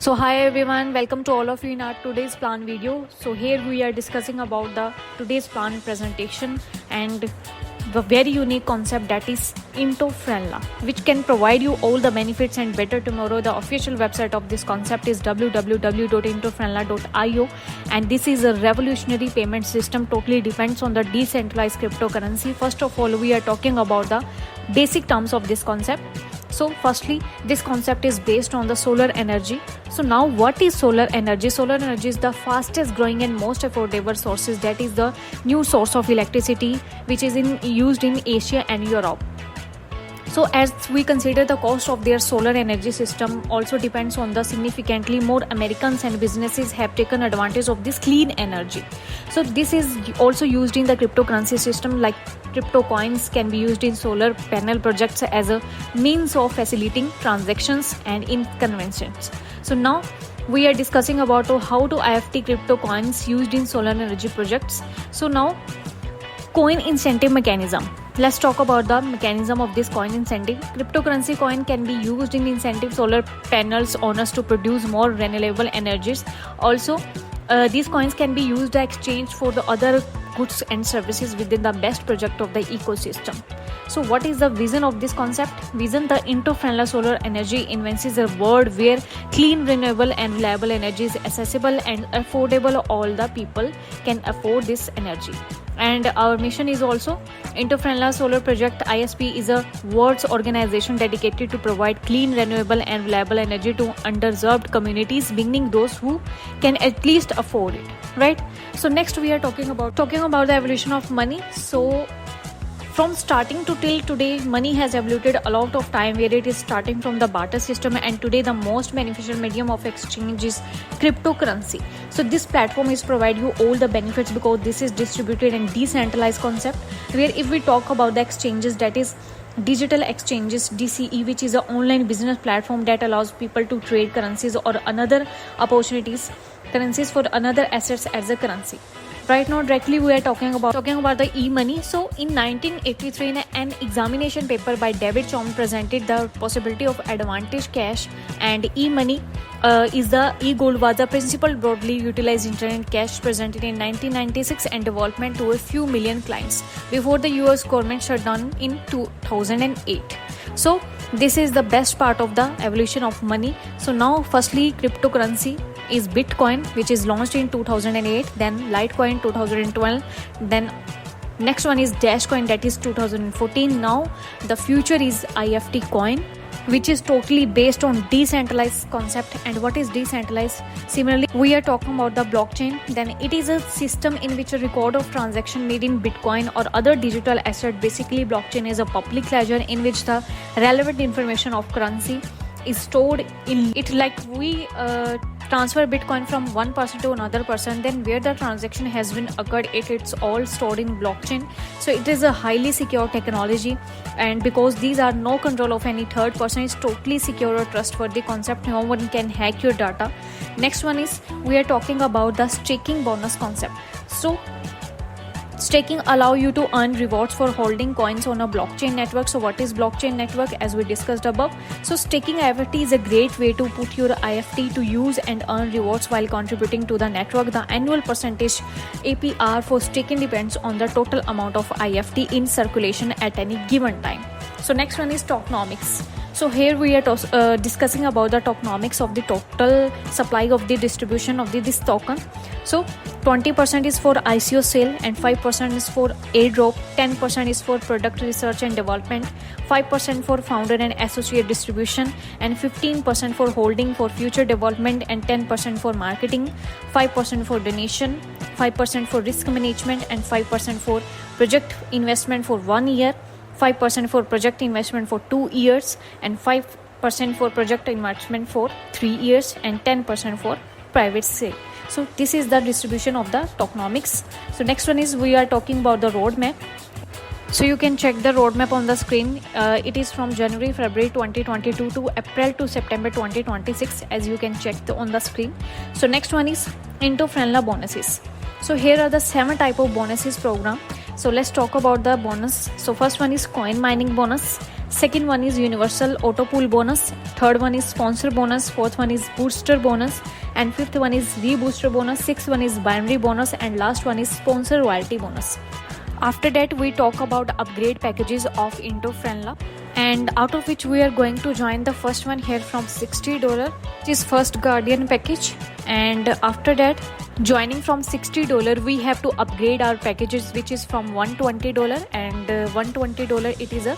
So hi everyone, welcome to all of you in our today's plan video. So here we are discussing about the today's plan presentation and the very unique concept that is Intofrenla, which can provide you all the benefits and better tomorrow. The official website of this concept is www.intofrenla.io, and this is a revolutionary payment system, totally depends on the decentralized cryptocurrency. First of all, we are talking about the basic terms of this concept. So firstly, this concept is based on the solar energy. So now what is solar energy? Solar energy is the fastest growing and most affordable sources, that is the new source of electricity which is used in Asia and Europe. So as we consider the cost of their solar energy system also depends on the significantly more Americans and businesses have taken advantage of this clean energy. So this is also used in the cryptocurrency system, like crypto coins can be used in solar panel projects as a means of facilitating transactions and inconvenience. So now we are discussing about how to IFT crypto coins used in solar energy projects. So now coin incentive mechanism. Let's talk about the mechanism of this coin incentive. Cryptocurrency coin can be used in incentive solar panels owners to produce more renewable energies. Also, these coins can be used to exchange for the other goods and services within the best project of the ecosystem. So what is the vision of this concept? Vision: the Intofrenla solar energy invents a world where clean, renewable and reliable energy is accessible and affordable. All the people can afford this energy. And our mission is also Intofrenla Solar Project ISP is a world's organization dedicated to provide clean, renewable and reliable energy to underserved communities, beginning those who can at least afford it, right? So next we are talking about the evolution of money. So from starting to till today, money has evolved a lot of time, where it is starting from the barter system, and today the most beneficial medium of exchange is cryptocurrency. So this platform is provide you all the benefits because this is distributed and decentralized concept, where if we talk about the exchanges, that is digital exchanges, DCE, which is an online business platform that allows people to trade currencies or another currencies for another assets as a currency. Right now, directly we are talking about the e-money. So in 1983, an examination paper by David Chaum presented the possibility of advantage cash and e-money. E-gold was the principal broadly utilized internet cash presented in 1996 and development to a few million clients before the US government shut down in 2008. So this is the best part of the evolution of money. So now firstly, cryptocurrency is Bitcoin, which is launched in 2008, then Litecoin 2012, then next one is Dashcoin, that is 2014. Now the future is IFT coin, which is totally based on decentralized concept. And what is decentralized? Similarly, we are talking about the blockchain. Then it is a system in which a record of transaction made in Bitcoin or other digital asset. Basically, blockchain is a public ledger in which the relevant information of currency is stored in it, like we transfer Bitcoin from one person to another person, then where the transaction has been occurred, it's all stored in blockchain. So it is a highly secure technology, and because these are no control of any third person, it's totally secure or trustworthy concept. No one can hack your data. Next one is we are talking about the staking bonus concept. So staking allow you to earn rewards for holding coins on a blockchain network. So what is blockchain network? As we discussed above, so staking IFT is a great way to put your IFT to use and earn rewards while contributing to the network. The annual percentage APR for staking depends on the total amount of IFT in circulation at any given time. So next one is tokenomics. So here we are discussing about the tokenomics of the total supply of the distribution of this token. So 20% is for ICO sale and 5% is for airdrop, 10% is for product research and development, 5% for founder and associate distribution, and 15% for holding for future development, and 10% for marketing, 5% for donation, 5% for risk management, and 5% for project investment for 1 year, 5% for project investment for 2 years, and 5% for project investment for 3 years, and 10% for private sale. So this is the distribution of the tokenomics. So next one is we are talking about the roadmap. So you can check the roadmap on the screen. It is from February 2022 to April to September 2026, as you can check on the screen. So next one is Intofrenla bonuses. So here are the 7 type of bonuses program. So let's talk about the bonus. So first one is coin mining bonus, Second one is universal auto pool bonus. Third one is sponsor bonus. Fourth one is booster bonus. And fifth one is rebooster bonus. Sixth one is binary bonus. And last one is sponsor royalty bonus. After that, we talk about upgrade packages of Into Friendla, and out of which we are going to join the first one here from $60, which is first Guardian package. And after that, joining from $60, we have to upgrade our packages, which is from $120, and $120 it is a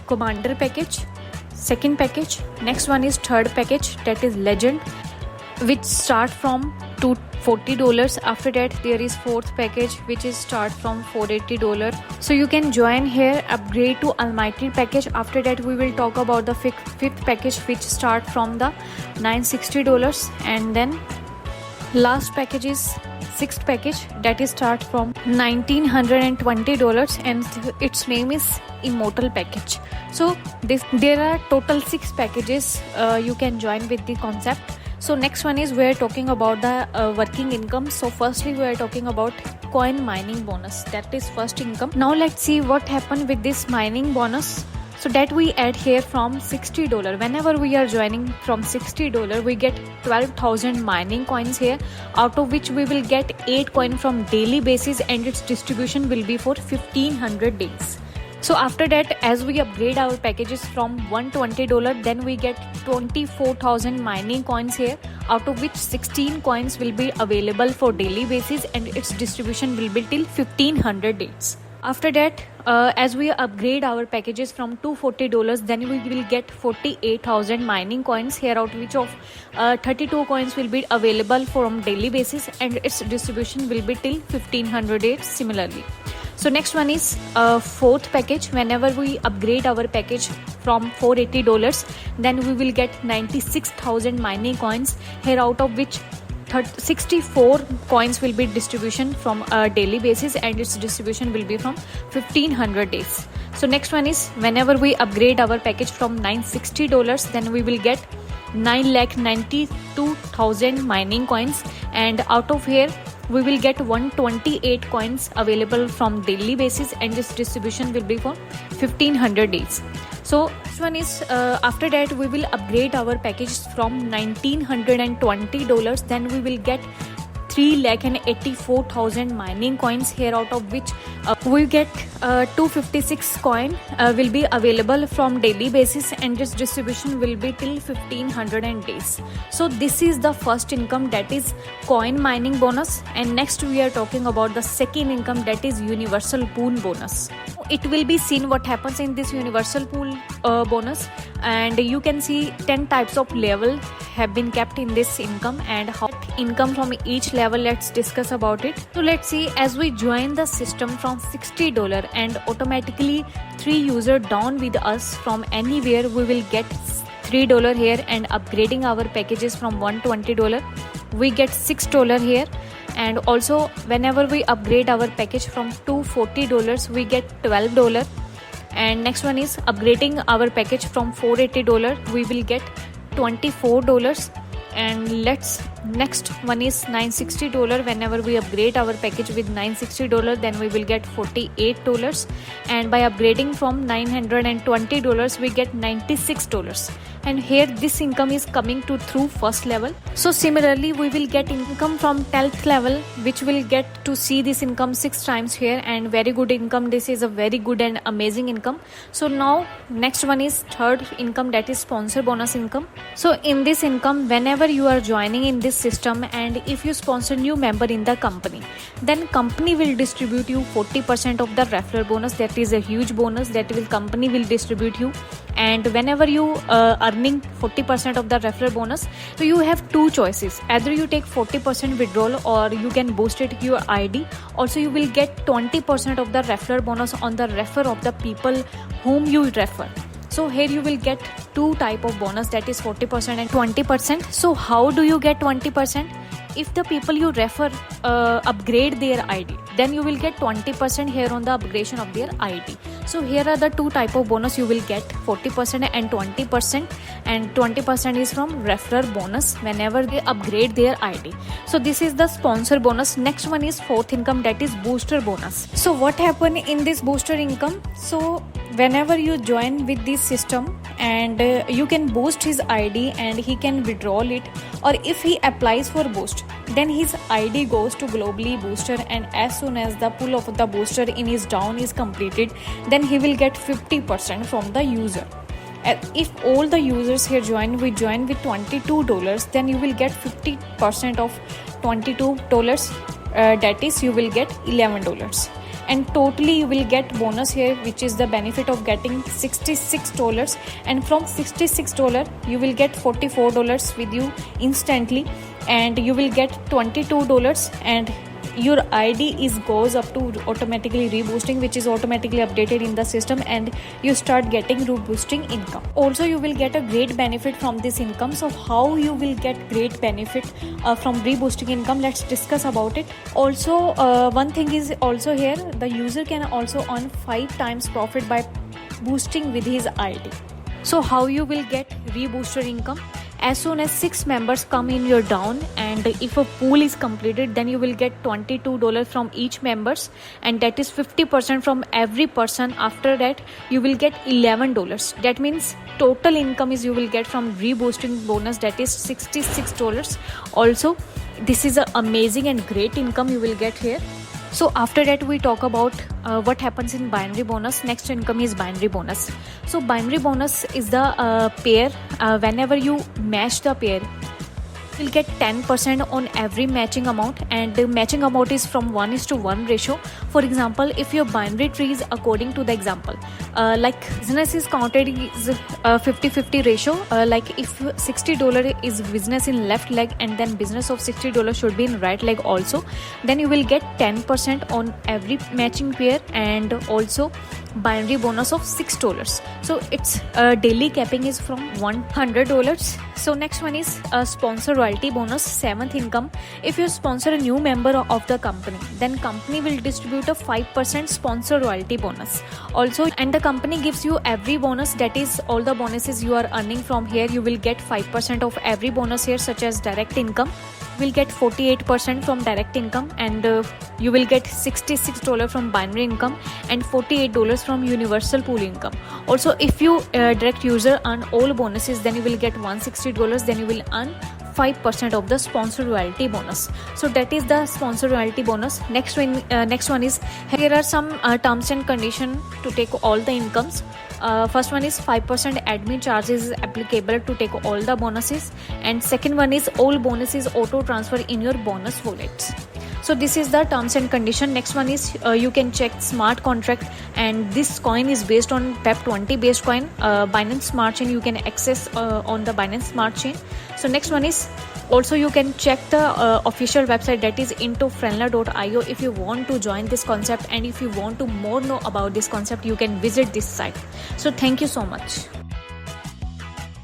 Commander package. Second package, next one is third package, that is Legend, which start from $240. After that, there is fourth package, which is start from $480. So you can join here, upgrade to Almighty package. After that, we will talk about the fifth package, which start from the $960. And then last package is sixth package, that is start from $1920, and its name is Immortal package. So there are total 6 packages you can join with the concept. So next one is we are talking about the working income. So firstly, we are talking about coin mining bonus, that is first income. Now let's see what happened with this mining bonus. So that we add here from $60. Whenever we are joining from $60, we get 12,000 mining coins here, out of which we will get 8 coin from daily basis, and its distribution will be for 1500 days. So after that, as we upgrade our packages from $120, then we get 24,000 mining coins here, out of which 16 coins will be available for daily basis, and its distribution will be till 1500 days. After that, as we upgrade our packages from $240, then we will get 48,000 mining coins here, out of which of 32 coins will be available from daily basis, and its distribution will be till 1500 days similarly. So next one is fourth package. Whenever we upgrade our package from $480, then we will get 96,000 mining coins here, out of which 64 coins will be distribution from a daily basis, and its distribution will be from 1500 days. So next one is whenever we upgrade our package from $960, then we will get 9,92,000 mining coins, and out of here we will get 128 coins available from daily basis, and this distribution will be for 1500 days. So this one is after that we will upgrade our packages from $1,920, then we will get 3,84,000 mining coins here, out of which we get 256 coin will be available from daily basis, and this distribution will be till 1500 days. So this is the first income, that is coin mining bonus. And next we are talking about the second income, that is universal pool bonus. It will be seen what happens in this universal pool bonus, and you can see 10 types of level have been kept in this income, and how income from each level, let's discuss about it. So let's see, as we join the system from $60 and automatically 3 user down with us from anywhere, we will get $3 here, and upgrading our packages from $120, we get $6 here. And also whenever we upgrade our package from $240, we get $12. And next one is upgrading our package from $480, we will get $24. And next one is $960. Whenever we upgrade our package with $960, then we will get $48. And by upgrading from $920, we get $96. And here this income is coming to through first level. So similarly, we will get income from 10th level, which will get to see this income 6 times here, and very good income. This is a very good and amazing income. So now next one is third income, that is sponsor bonus income. So in this income, whenever you are joining in this system, and if you sponsor new member in the company, then company will distribute you 40% of the referral bonus. That is a huge bonus that company will distribute you. And whenever you earning 40% of the referral bonus, so you have 2 choices: either you take 40% withdrawal, or you can boost it to your ID. Also you will get 20% of the referral bonus on the refer of the people whom you refer. So here you will get 2 type of bonus, that is 40% and 20%. So how do you get 20%? If the people you refer upgrade their ID, then you will get 20% here on the upgradation of their ID. So here are the 2 type of bonus you will get, 40% and 20%. And 20% is from referral bonus whenever they upgrade their ID. So this is the sponsor bonus. Next one is fourth income, that is booster bonus. So what happened in this booster income? So whenever you join with this system, and you can boost his ID and he can withdraw it, or if he applies for boost, then his ID goes to globally booster, and as soon as the pull of the booster in his down is completed, then he will get 50% from the user. If all the users here join with $22, then you will get 50% of $22, that is you will get $11, and totally you will get bonus here, which is the benefit of getting $66, and from $66 you will get $44 with you instantly, and you will get $22, and your ID goes up to automatically reboosting, which is automatically updated in the system, and you start getting reboosting income. Also, you will get a great benefit from this income. So how you will get great benefit from reboosting income, let's discuss about it. Also, one thing is also here, the user can also earn 5 times profit by boosting with his ID. So how you will get rebooster income? As soon as 6 members come in your down, and if a pool is completed, then you will get $22 from each members, and that is 50% from every person. After that you will get $11. That means total income is you will get from reboosting bonus, that is $66. Also, this is an amazing and great income you will get here. So after that we talk about what happens in binary bonus. Next income is binary bonus. So binary bonus is the pair. Whenever you match the pair, you will get 10% on every matching amount, and the matching amount is from 1:1 ratio. For example, if your binary tree is according to the example, like business is counted is 50-50 ratio, like if $60 is business in left leg, and then business of $60 should be in right leg also, then you will get 10% on every matching pair, and also binary bonus of $6. So its daily capping is from $100. So next one is sponsor royalty bonus, 7th income. If you sponsor a new member of the company, then company will distribute a 5% sponsor royalty bonus also, and the company gives you every bonus, that is all the bonuses you are earning from here, you will get 5% of every bonus here, such as direct income. Will get 48% from direct income, and you will get $66 from binary income, and $48 from universal pool income. Also, if you direct user earn all bonuses, then you will get $160, then you will earn 5% of the sponsor royalty bonus. So that is the sponsor royalty bonus. Next one is, here are some terms and conditions to take all the incomes. First one is 5% admin charges is applicable to take all the bonuses, and second one is all bonuses auto transfer in your bonus wallets. So this is the terms and condition. Next one is you can check smart contract, and this coin is based on PEP20 based coin. Binance Smart Chain you can access on the Binance Smart Chain. So next one is, also you can check the official website, that is intofrenler.io, if you want to join this concept, and if you want to more know about this concept, you can visit this site. So thank you so much.